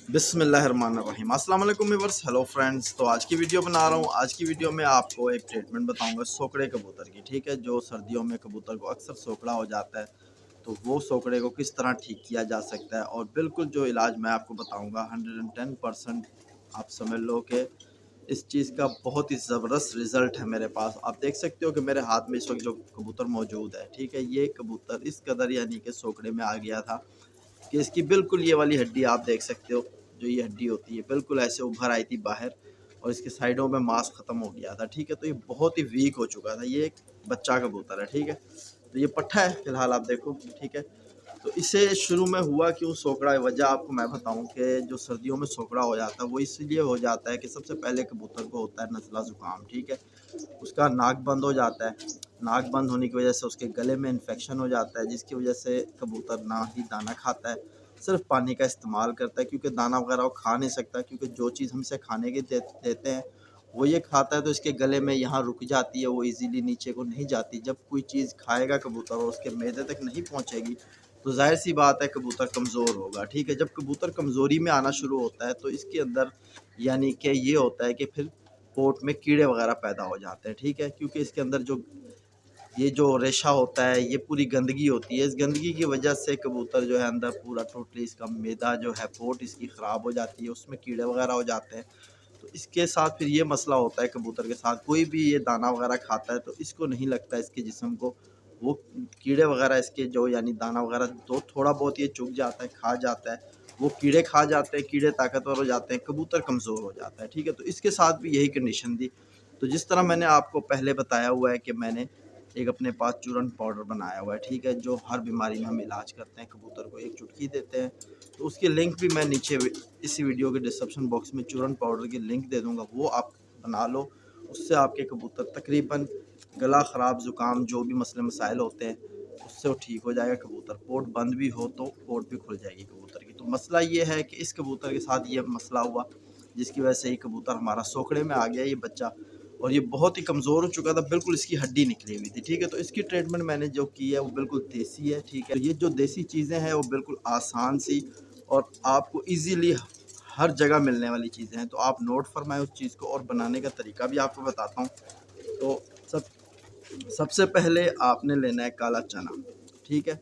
बिस्मिल्लाहिर्रहमानिर्रहीम। अस्सलाम वालेकुम व्यूअर्स, हेलो फ्रेंड्स। तो आज की वीडियो बना रहा हूँ। आज की वीडियो में आपको एक ट्रीटमेंट बताऊंगा सोकड़े कबूतर की। ठीक है, जो सर्दियों में कबूतर को अक्सर सोकड़ा हो जाता है, तो वो सोकड़े को किस तरह ठीक किया जा सकता है। और बिल्कुल जो इलाज मैं आपको बताऊँगा 110% आप समझ लो कि इस चीज़ का बहुत ही ज़बरदस्त रिज़ल्ट है मेरे पास। आप देख सकते हो कि मेरे हाथ में इस वक्त जो कबूतर मौजूद है, ठीक है, ये कबूतर इस कदर यानी कि सोकड़े में आ गया था कि इसकी बिल्कुल ये वाली हड्डी आप देख सकते हो, जो ये हड्डी होती है बिल्कुल ऐसे उभर आई थी बाहर, और इसके साइडों में मांस ख़त्म हो गया था। ठीक है, तो ये बहुत ही वीक हो चुका था। ये एक बच्चा कबूतर है। ठीक है, तो ये पट्ठा है फ़िलहाल, आप देखो। ठीक है, तो इसे शुरू में हुआ क्यों सोकड़ा, वजह आपको मैं बताऊं कि जो सर्दियों में सोकड़ा हो जाता है वो इसलिए हो जाता है कि सबसे पहले कबूतर को होता है नज़ला ज़ुकाम। ठीक है, उसका नाक बंद हो जाता है। नाक बंद होने की वजह से उसके गले में इन्फेक्शन हो जाता है, जिसकी वजह से कबूतर ना ही दाना खाता है, सिर्फ पानी का इस्तेमाल करता है, क्योंकि दाना वगैरह वो खा नहीं सकता, क्योंकि जो चीज़ हम इसे खाने के देते हैं वो ये खाता है, तो इसके गले में यहाँ रुक जाती है, वो इजीली नीचे को नहीं जाती। जब कोई चीज़ खाएगा कबूतर और उसके मैदे तक नहीं पहुँचेगी, तो जाहिर सी बात है कबूतर कमज़ोर होगा। ठीक है, जब कबूतर कमज़ोरी में आना शुरू होता है तो इसके अंदर यानी कि ये होता है कि फिर पोट में कीड़े वगैरह पैदा हो जाते हैं। ठीक है, क्योंकि इसके अंदर जो रेशा होता है, ये पूरी गंदगी होती है। इस गंदगी की वजह से कबूतर जो है अंदर पूरा टोटली इसका मैदा जो है, पोट इसकी ख़राब हो जाती है, उसमें कीड़े वगैरह हो जाते हैं। तो इसके साथ फिर ये मसला होता है कबूतर के साथ, कोई भी ये दाना वगैरह खाता है तो इसको नहीं लगता इसके जिस्म को, वो कीड़े वगैरह इसके जो यानी दाना वगैरह तो थोड़ा बहुत ये चुग जाता है, खा जाता है, वो कीड़े खा जाते हैं, कीड़े ताकतवर हो जाते हैं, कबूतर कमज़ोर हो जाता है। ठीक है, तो इसके साथ भी यही कंडीशन थी। तो जिस तरह मैंने आपको पहले बताया हुआ है कि मैंने एक अपने पास चूरन पाउडर बनाया हुआ है। ठीक है, जो हर बीमारी में हम इलाज करते हैं, कबूतर को एक चुटकी देते हैं, तो उसकी लिंक भी मैं नीचे इसी वीडियो के डिस्क्रिप्शन बॉक्स में चूरन पाउडर की लिंक दे दूंगा, वो आप बना लो। उससे आपके कबूतर तकरीबन गला ख़राब, ज़ुकाम, जो भी मसले मसाइल होते हैं, उससे वो ठीक हो जाएगा। कबूतर पोट बंद भी हो तो पोट भी खुल जाएगी कबूतर की। तो मसला ये है कि इस कबूतर के साथ ये मसला हुआ, जिसकी वजह से ये कबूतर हमारा सोखड़े में आ गया, ये बच्चा, और ये बहुत ही कमज़ोर हो चुका था, बिल्कुल इसकी हड्डी निकली हुई थी। ठीक है, तो इसकी ट्रीटमेंट मैंने जो की है वो बिल्कुल देसी है। ठीक है, तो ये जो देसी चीज़ें हैं वो बिल्कुल आसान सी और आपको ईज़िली हर जगह मिलने वाली चीज़ें हैं, तो आप नोट फरमाएँ उस चीज़ को, और बनाने का तरीका भी आपको बताता हूँ। तो सबसे पहले आपने लेना है काला चना। ठीक है,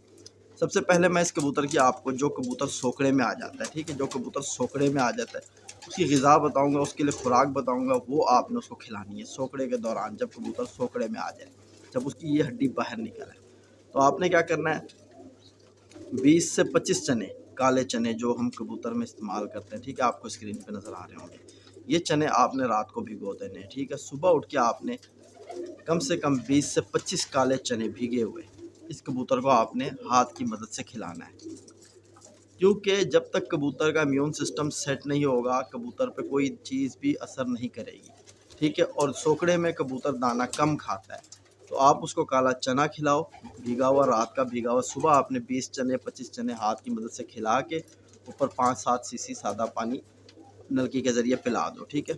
सबसे पहले मैं इस कबूतर की आपको, जो कबूतर सोकड़े में आ जाता है, ठीक है, जो कबूतर सोकड़े में आ जाता है उसकी ग़िज़ा बताऊंगा, उसके लिए खुराक बताऊंगा, वो आपने उसको खिलानी है सोकड़े के दौरान, जब कबूतर सोकड़े में आ जाए, जब उसकी ये हड्डी बाहर निकले। तो आपने क्या करना है, 20 से 25 चने, काले चने जो हम कबूतर में इस्तेमाल करते हैं, ठीक है, आपको स्क्रीन पे नज़र आ रहे होंगे, ये चने आपने रात को भिगो देने हैं। ठीक है, सुबह उठ के आपने कम से कम 20 से 25 काले चने भीगे हुए इस कबूतर को आपने हाथ की मदद से खिलाना है, क्योंकि जब तक कबूतर का इम्यून सिस्टम सेट नहीं होगा, कबूतर पे कोई चीज़ भी असर नहीं करेगी। ठीक है, और सोकड़े में कबूतर दाना कम खाता है, तो आप उसको काला चना खिलाओ, भीगा हुआ, रात का भीगा हुआ। सुबह आपने 20 चने 25 चने हाथ की मदद से खिला के ऊपर 5-7 सीसी सादा पानी नलकी के ज़रिए पिला दो। ठीक है,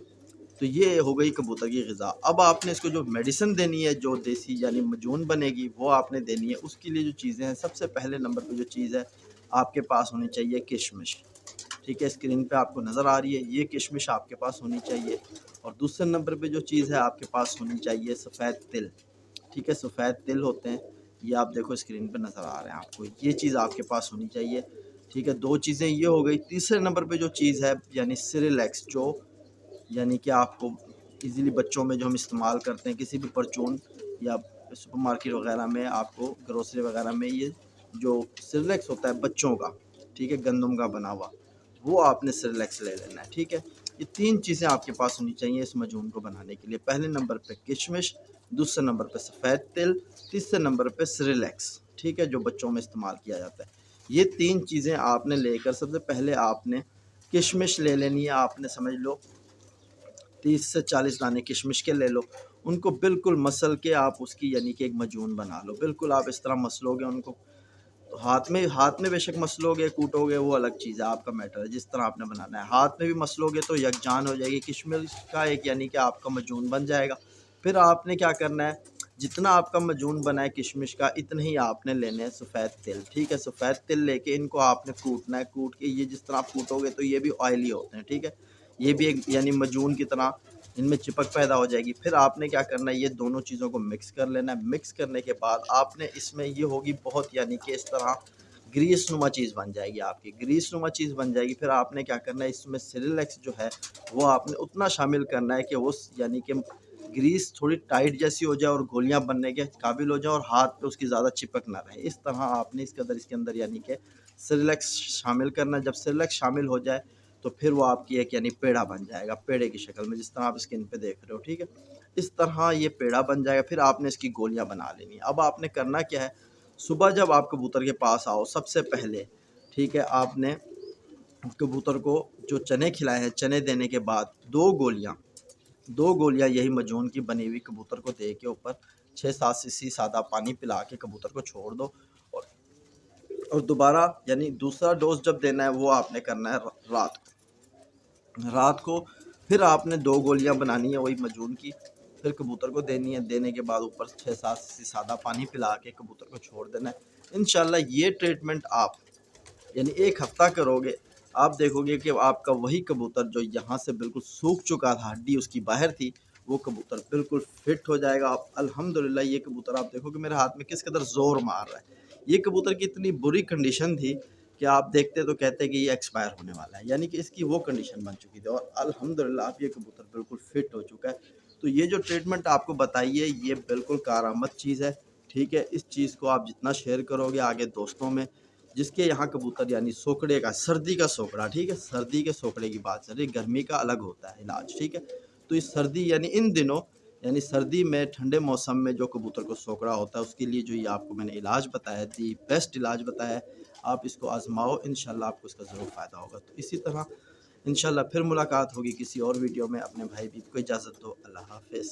तो ये हो गई कबूतर की ग़िज़ा। अब आपने इसको जो मेडिसिन देनी है, जो देसी यानी मजून बनेगी, वो आपने देनी है। उसके लिए जो चीज़ें हैं, सबसे पहले नंबर पे जो चीज़ है आपके पास होनी चाहिए किशमिश। ठीक है, स्क्रीन पे आपको नज़र आ रही है, ये किशमिश आपके पास होनी चाहिए। और दूसरे नंबर पे जो चीज़ है आपके पास होनी चाहिए सफ़ेद तिल। ठीक है, सफ़ेद तिल होते हैं, ये आप देखो स्क्रीन पे नज़र आ रहे हैं आपको, ये चीज़ आपके पास होनी चाहिए। ठीक है, 2 चीज़ें ये हो गई। तीसरे नंबर पे जो चीज़ है यानी सिरिलैक्स, जो यानी कि आपको इजीली बच्चों में जो हम इस्तेमाल करते हैं, किसी भी परचून या सुपरमार्केट वगैरह में, आपको ग्रोसरी वगैरह में, ये जो सिरिलैक्स होता है बच्चों का, ठीक है, गंदम का बना हुआ, वो आपने सिरिलैक्स ले लेना है। ठीक है, ये 3 चीज़ें आपके पास होनी चाहिए इस मजून को बनाने के लिए। पहले नंबर पे किशमिश, दूसरे नंबर पे सफ़ेद तिल, तीसरे नंबर पे सिरिलैक्स। ठीक है, जो बच्चों में इस्तेमाल किया जाता है। ये 3 चीज़ें आपने लेकर, सबसे पहले आपने किशमिश ले लेनी है, आपने समझ लो 30 से 40 दाने किशमिश के ले लो, उनको बिल्कुल मसल के आप उसकी यानी कि एक मजून बना लो। बिल्कुल आप इस तरह मसलोगे उनको, तो हाथ में बेशक मसलोगे, कूटोगे, वो अलग चीज़ है, आपका मैटर है, जिस तरह आपने बनाना है। हाथ में भी मसलोगे तो यकजान हो जाएगी किशमिश का एक यानी कि आपका मजून बन जाएगा। फिर आपने क्या करना है, जितना आपका मजून बना है किशमिश का, इतने ही आपने लेने हैं सफ़ेद तिल। ठीक है, सफ़ेद तिल लेके इनको आपने कूटना है। कूट के ये जिस तरह आप कूटोगे तो ये भी ऑयली होते हैं। ठीक है, ये भी एक यानी मजून की तरह इनमें चिपक पैदा हो जाएगी। फिर आपने क्या करना है, ये दोनों चीज़ों को मिक्स कर लेना है। मिक्स करने के बाद आपने इसमें ये होगी बहुत यानी कि इस तरह ग्रीस नुमा चीज़ बन जाएगी आपकी। ग्रीस नुमा चीज़ बन जाएगी। फिर आपने क्या करना है, इसमें सेरेलैक्स जो है वो आपने उतना शामिल करना है कि वो यानी कि ग्रीस थोड़ी टाइट जैसी हो जाए और गोलियां बनने के काबिल हो जाए और हाथ पे उसकी ज़्यादा चिपक ना रहे। इस तरह आपने इसके अंदर यानी कि सेरेलैक्स शामिल करना। जब सेरेलैक्स शामिल हो जाए तो फिर वो आपकी एक यानी पेड़ा बन जाएगा, पेड़े की शक्ल में, जिस तरह आप स्किन पे देख रहे हो। ठीक है, इस तरह ये पेड़ा बन जाएगा। फिर आपने इसकी गोलियां बना लेनी। अब आपने करना क्या है, सुबह जब आप कबूतर के पास आओ सबसे पहले, ठीक है, आपने कबूतर को जो चने खिलाए हैं, चने देने के बाद दो गोलियां यही मजून की बनी हुई कबूतर को दे के ऊपर 6-7 सीसी सादा पानी पिला के कबूतर को छोड़ दो। और दोबारा यानी दूसरा डोज जब देना है वो आपने करना है रात को। फिर आपने 2 गोलियां बनानी है वही मजून की, फिर कबूतर को देनी है। देने के बाद ऊपर 6-7 सीसी सादा पानी पिला के कबूतर को छोड़ देना है। इंशाल्लाह ये ट्रीटमेंट आप यानी 1 हफ्ता करोगे, आप देखोगे कि आपका वही कबूतर जो यहाँ से बिल्कुल सूख चुका था, हड्डी उसकी बाहर थी, वो कबूतर बिल्कुल फिट हो जाएगा। आप अल्हम्दुलिल्लाह, ये कबूतर आप देखोगे मेरे हाथ में किस कदर ज़ोर मार रहा है। ये कबूतर की इतनी बुरी कंडीशन थी कि आप देखते तो कहते कि ये एक्सपायर होने वाला है, यानी कि इसकी वो कंडीशन बन चुकी थी। और अल्हम्दुलिल्लाह अब ये कबूतर बिल्कुल फिट हो चुका है। तो ये जो ट्रीटमेंट आपको बताई है ये बिल्कुल कारआमद चीज़ है। ठीक है, इस चीज़ को आप जितना शेयर करोगे आगे दोस्तों में, जिसके यहाँ कबूतर यानी सोकड़े का, सर्दी का सोकड़ा, ठीक है, सर्दी के सोकड़े की बात चल रही, गर्मी का अलग होता है इलाज। ठीक है, तो इस सर्दी यानी इन दिनों यानी सर्दी में ठंडे मौसम में जो कबूतर को सोकड़ा होता है उसके लिए जो ये आपको मैंने इलाज बताया, दी बेस्ट इलाज बताया है, आप इसको आजमाओ, इंशाल्लाह आपको इसका ज़रूर फ़ायदा होगा। तो इसी तरह इंशाल्लाह फिर मुलाकात होगी किसी और वीडियो में। अपने भाई भी को इजाज़त दो। अल्लाह हाफिज़।